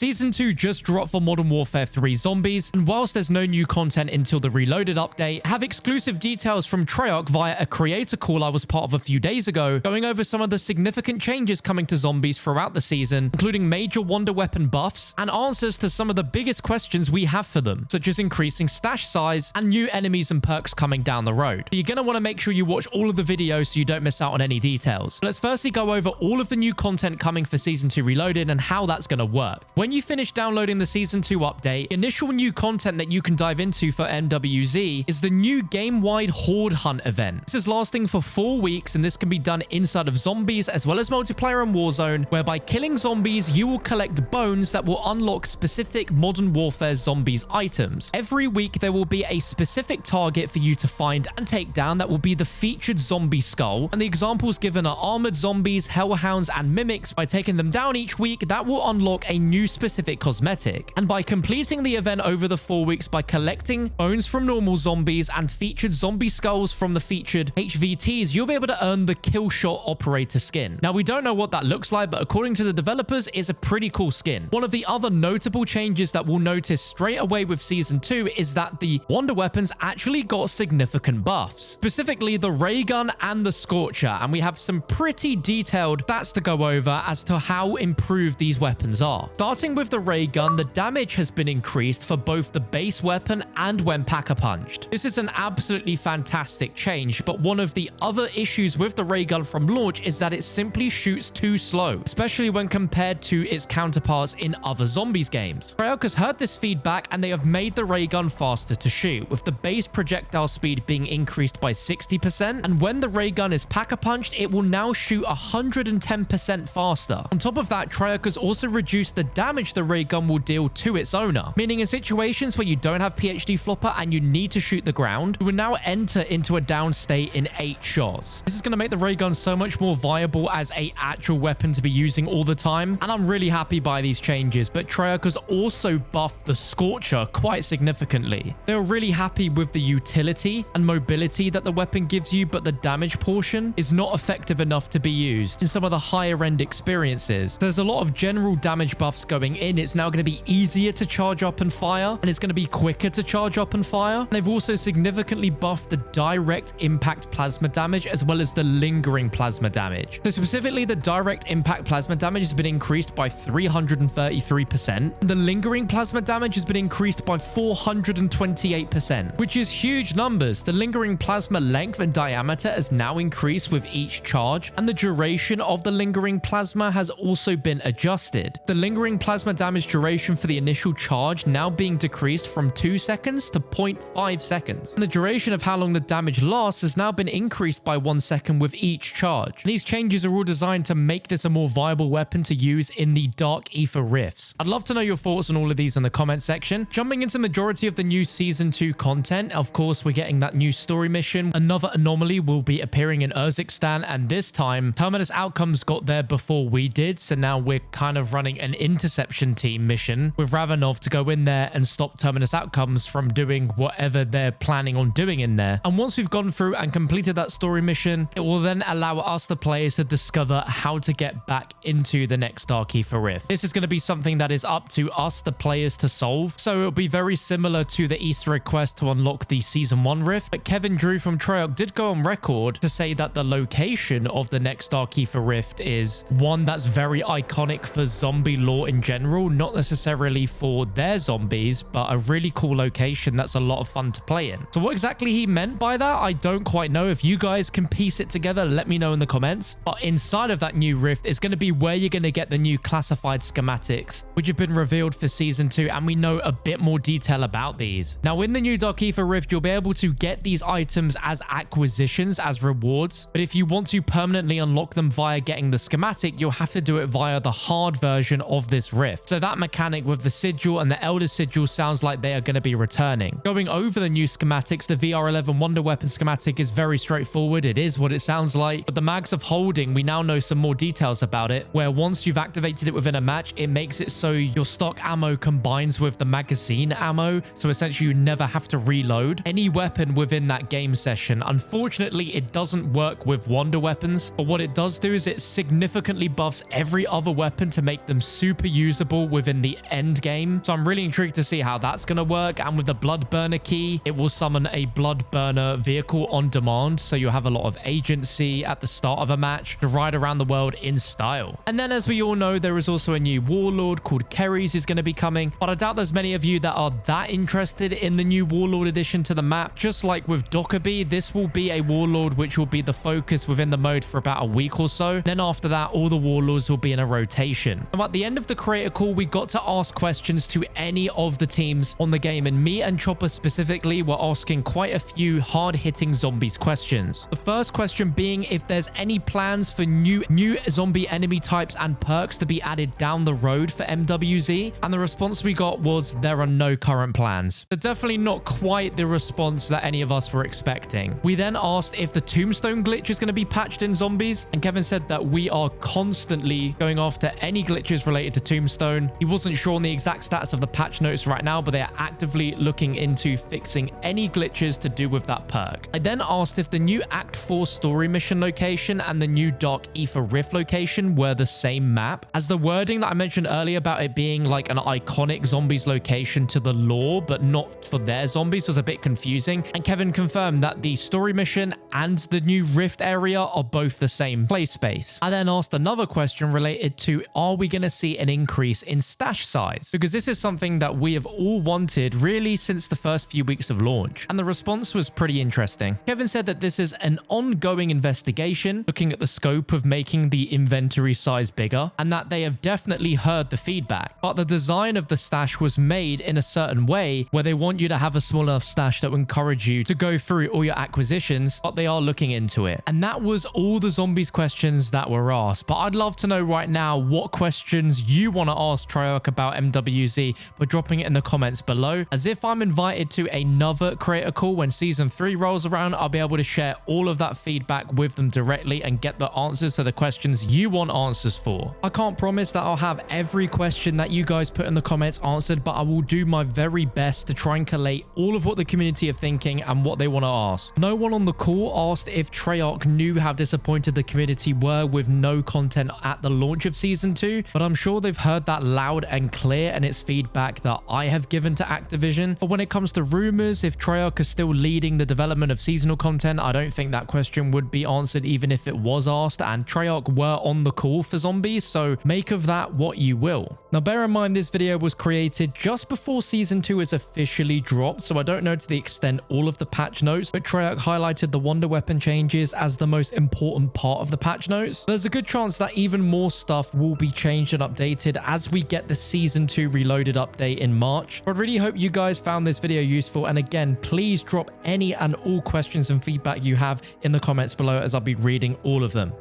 Season 2 just dropped for Modern Warfare 3 Zombies, and whilst there's no new content until the Reloaded update, I have exclusive details from Treyarch via a creator call I was part of a few days ago, going over some of the significant changes coming to Zombies throughout the season, including major Wonder Weapon buffs and answers to some of the biggest questions we have for them, such as increasing stash size and new enemies and perks coming down the road. But you're going to want to make sure you watch all of the videos so you don't miss out on any details. Let's firstly go over all of the new content coming for Season 2 Reloaded and how that's going to work. When you finish downloading the Season 2 update, the initial new content that you can dive into for MWZ is the new game-wide Horde Hunt event. This is lasting for 4 weeks, and this can be done inside of Zombies as well as multiplayer and Warzone, where by killing zombies, you will collect bones that will unlock specific Modern Warfare Zombies items. Every week, there will be a specific target for you to find and take down that will be the featured zombie skull, and the examples given are armored zombies, hellhounds, and mimics. By taking them down each week, that will unlock a new specific cosmetic, and by completing the event over the 4 weeks by collecting bones from normal zombies and featured zombie skulls from the featured HVTs, you'll be able to earn the Kill Shot Operator skin. Now, we don't know what that looks like, but according to the developers, it's a pretty cool skin. One of the other notable changes that we'll notice straight away with Season 2 is that the Wonder Weapons actually got significant buffs, specifically the Ray Gun and the Scorcher, and we have some pretty detailed stats to go over as to how improved these weapons are. Starting with the Ray Gun, the damage has been increased for both the base weapon and when Pack-a-Punched. This is an absolutely fantastic change, but one of the other issues with the Ray Gun from launch is that it simply shoots too slow, especially when compared to its counterparts in other Zombies games. Treyarch has heard this feedback, and they have made the Ray Gun faster to shoot, with the base projectile speed being increased by 60%, and when the Ray Gun is Pack-a-Punched, it will now shoot 110% faster. On top of that, Treyarch has also reduced the damage the Ray Gun will deal to its owner, meaning in situations where you don't have PhD flopper and you need to shoot the ground, you will now enter into a down state in 8 shots. This is going to make the Ray Gun so much more viable as an actual weapon to be using all the time, and I'm really happy by these changes. But Treyarch has also buffed the Scorcher quite significantly. They were really happy with the utility and mobility that the weapon gives you, but the damage portion is not effective enough to be used in some of the higher end experiences. There's a lot of general damage buffs going in. It's now going to be easier to charge up and fire, and it's going to be quicker to charge up and fire. And they've also significantly buffed the direct impact plasma damage as well as the lingering plasma damage. So specifically, the direct impact plasma damage has been increased by 333%. The lingering plasma damage has been increased by 428%, which is huge numbers. The lingering plasma length and diameter has now increased with each charge, and the duration of the lingering plasma has also been adjusted. The lingering plasma damage duration for the initial charge now being decreased from 2 seconds to 0.5 seconds. And the duration of how long the damage lasts has now been increased by 1 second with each charge. And these changes are all designed to make this a more viable weapon to use in the Dark Aether rifts. I'd love to know your thoughts on all of these in the comment section. Jumping into the majority of the new Season 2 content, of course, we're getting that new story mission. Another anomaly will be appearing in Urzikstan, and this time, Terminus Outcomes got there before we did, so now we're kind of running an interception team mission with Ravenov to go in there and stop Terminus Outcomes from doing whatever they're planning on doing in there. And once we've gone through and completed that story mission, it will then allow us, the players, to discover how to get back into the next Dark Aether rift. This is going to be something that is up to us, the players, to solve, so it'll be very similar to the Easter egg quest to unlock the Season 1 rift. But Kevin Drew from Treyarch did go on record to say that the location of the next Dark Aether rift is one that's very iconic for zombie lore in general, not necessarily for their zombies, but a really cool location that's a lot of fun to play in. So what exactly he meant by that, I don't quite know. If you guys can piece it together, let me know in the comments. But inside of that new rift is going to be where you're going to get the new classified schematics, which have been revealed for Season 2, and we know a bit more detail about these. Now, in the new Dark Aether rift, you'll be able to get these items as acquisitions, as rewards, but if you want to permanently unlock them via getting the schematic, you'll have to do it via the hard version of this rift. So that mechanic with the sigil and the Elder Sigil sounds like they are going to be returning. Going over the new schematics, the V-R11 Wonder Weapon schematic is very straightforward. It is what it sounds like, but the mags of holding, we now know some more details about it, where once you've activated it within a match, it makes it so your stock ammo combines with the magazine ammo, so essentially you never have to reload any weapon within that game session. Unfortunately, it doesn't work with Wonder Weapons, but what it does do is it significantly buffs every other weapon to make them super usable usable within the end game. So I'm really intrigued to see how that's going to work. And with the blood burner key, it will summon a blood burner vehicle on demand. So you'll have a lot of agency at the start of a match to ride around the world in style. And then, as we all know, there is also a new Warlord called Kerry's who's going to be coming. But I doubt there's many of you that are that interested in the new Warlord addition to the map. Just like with Dockerby, this will be a Warlord which will be the focus within the mode for about a week or so. Then after that, all the Warlords will be in a rotation. And at the end of the creator call, we got to ask questions to any of the teams on the game, and me and Chopper specifically were asking quite a few hard-hitting zombies questions. The first question being if there's any plans for new zombie enemy types and perks to be added down the road for MWZ, and the response we got was there are no current plans. So definitely not quite the response that any of us were expecting. We then asked if the tombstone glitch is going to be patched in zombies, and Kevin said that we are constantly going after any glitches related to tombstone. He wasn't sure on the exact status of the patch notes right now, but they are actively looking into fixing any glitches to do with that perk. I then asked if the new Act 4 story mission location and the new Dark Aether Rift location were the same map, as the wording that I mentioned earlier about it being like an iconic zombies location to the lore but not for their zombies was a bit confusing, and Kevin confirmed that the story mission and the new Rift area are both the same play space. I then asked another question related to, are we going to see an increase in stash size? Because this is something that we have all wanted really since the first few weeks of launch, and the response was pretty interesting. Kevin said that this is an ongoing investigation looking at the scope of making the inventory size bigger, and that they have definitely heard the feedback, but the design of the stash was made in a certain way where they want you to have a small enough stash that will encourage you to go through all your acquisitions, but they are looking into it. And that was all the zombies questions that were asked, but I'd love to know right now what questions you want to ask Treyarch about MWZ by dropping it in the comments below, as if I'm invited to another creator call when season 3 rolls around, I'll be able to share all of that feedback with them directly and get the answers to the questions you want answers for. I can't promise that I'll have every question that you guys put in the comments answered, but I will do my very best to try and collate all of what the community are thinking and what they want to ask. No one on the call asked if Treyarch knew how disappointed the community were with no content at the launch of season 2, but I'm sure they've heard that loud and clear, and it's feedback that I have given to Activision. But when it comes to rumors, if Treyarch is still leading the development of seasonal content, I don't think that question would be answered even if it was asked, and Treyarch were on the call for zombies, so make of that what you will. Now bear in mind this video was created just before season 2 is officially dropped, so I don't know to the extent all of the patch notes, but Treyarch highlighted the Wonder Weapon changes as the most important part of the patch notes. There's a good chance that even more stuff will be changed and updated as we get the season 2 reloaded update in March. I really hope you guys found this video useful, and again, please drop any and all questions and feedback you have in the comments below, as I'll be reading all of them.